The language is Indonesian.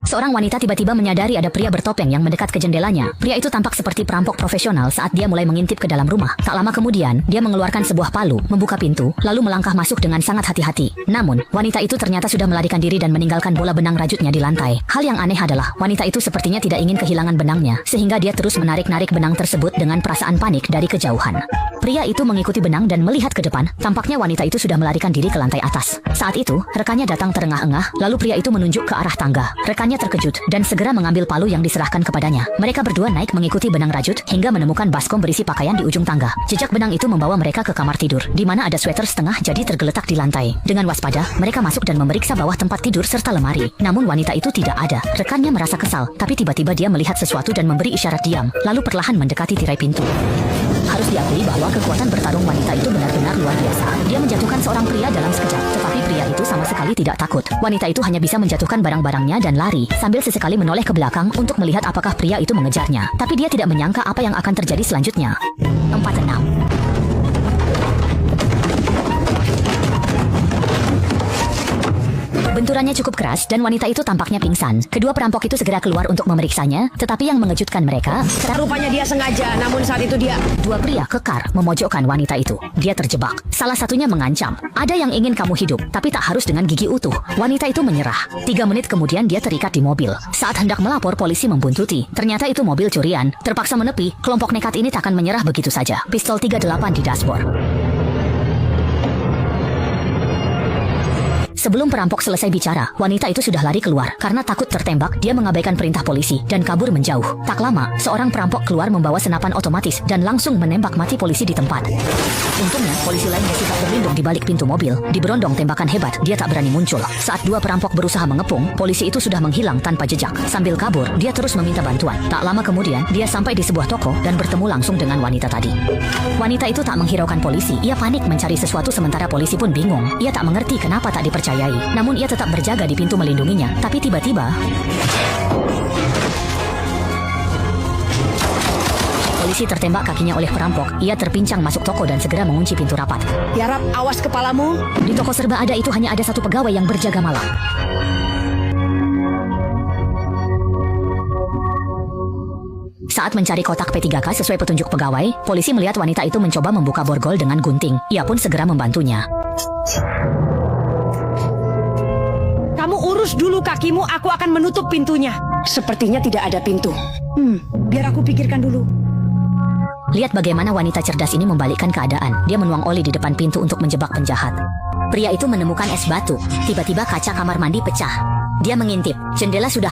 Seorang wanita tiba-tiba menyadari ada pria bertopeng yang mendekat ke jendelanya. Pria itu tampak seperti perampok profesional saat dia mulai mengintip ke dalam rumah. Tak lama kemudian, dia mengeluarkan sebuah palu, membuka pintu, lalu melangkah masuk dengan sangat hati-hati. Namun, wanita itu ternyata sudah melarikan diri dan meninggalkan bola benang rajutnya di lantai. Hal yang aneh adalah, wanita itu sepertinya tidak ingin kehilangan benangnya, sehingga dia terus menarik-narik benang tersebut dengan perasaan panik dari kejauhan. Pria itu mengikuti benang dan melihat ke depan. Tampaknya wanita itu sudah melarikan diri ke lantai atas. Saat itu, rekannya datang terengah-engah, lalu pria itu menunjuk ke arah tangga. Rekannya terkejut dan segera mengambil palu yang diserahkan kepadanya. Mereka berdua naik mengikuti benang rajut hingga menemukan baskom berisi pakaian di ujung tangga. Jejak benang itu membawa mereka ke kamar tidur, di mana ada sweater setengah jadi tergeletak di lantai. Dengan waspada, mereka masuk dan memeriksa bawah tempat tidur serta lemari. Namun wanita itu tidak ada. Rekannya merasa kesal, tapi tiba-tiba dia melihat sesuatu dan memberi isyarat diam, lalu perlahan mendekati tirai pintu. Harus diakui bahwa kekuatan bertarung wanita itu benar-benar luar biasa. Dia menjatuhkan seorang pria dalam sekejap, tetapi pria itu sama sekali tidak takut. Wanita itu hanya bisa menjatuhkan barang-barangnya dan lari, sambil sesekali menoleh ke belakang untuk melihat apakah pria itu mengejarnya. Tapi dia tidak menyangka apa yang akan terjadi selanjutnya. 46. Benturannya cukup keras dan wanita itu tampaknya pingsan. Kedua perampok itu segera keluar untuk memeriksanya, tetapi yang mengejutkan mereka, Rupanya dia sengaja, namun saat itu dia... dua pria kekar memojokkan wanita itu. Dia terjebak. Salah satunya mengancam, ada yang ingin kamu hidup, tapi tak harus dengan gigi utuh. Wanita itu menyerah. 3 menit kemudian dia terikat di mobil. Saat hendak melapor, polisi membuntuti. Ternyata itu mobil curian. Terpaksa menepi, kelompok nekat ini takkan menyerah begitu saja. Pistol 38 di dashboard. Sebelum perampok selesai bicara, wanita itu sudah lari keluar. Karena takut tertembak, dia mengabaikan perintah polisi dan kabur menjauh. Tak lama, seorang perampok keluar membawa senapan otomatis dan langsung menembak mati polisi di tempat. Untungnya, polisi lain bersifat berlindung di balik pintu mobil. Diberondong tembakan hebat, dia tak berani muncul. Saat dua perampok berusaha mengepung, polisi itu sudah menghilang tanpa jejak. Sambil kabur, dia terus meminta bantuan. Tak lama kemudian, dia sampai di sebuah toko dan bertemu langsung dengan wanita tadi. Wanita itu tak menghiraukan polisi. Ia panik mencari sesuatu sementara polisi pun bingung. Ia tak mengerti kenapa tak dipercaya. Namun ia tetap berjaga di pintu melindunginya. Tapi tiba-tiba polisi tertembak kakinya oleh perampok. Ia terpincang masuk toko dan segera mengunci pintu rapat. Tiarap, awas kepalamu. Di toko serba ada itu hanya ada satu pegawai yang berjaga malam. Saat mencari kotak P3K sesuai petunjuk pegawai, polisi melihat wanita itu mencoba membuka borgol dengan gunting. Ia pun segera membantunya. Kamu urus dulu kakimu, aku akan menutup pintunya. Sepertinya tidak ada pintu. Biar aku pikirkan dulu. Lihat bagaimana wanita cerdas ini membalikkan keadaan. Dia menuang oli di depan pintu untuk menjebak penjahat. Pria itu menemukan es batu. Tiba-tiba kaca kamar mandi pecah. Dia mengintip. Jendela sudah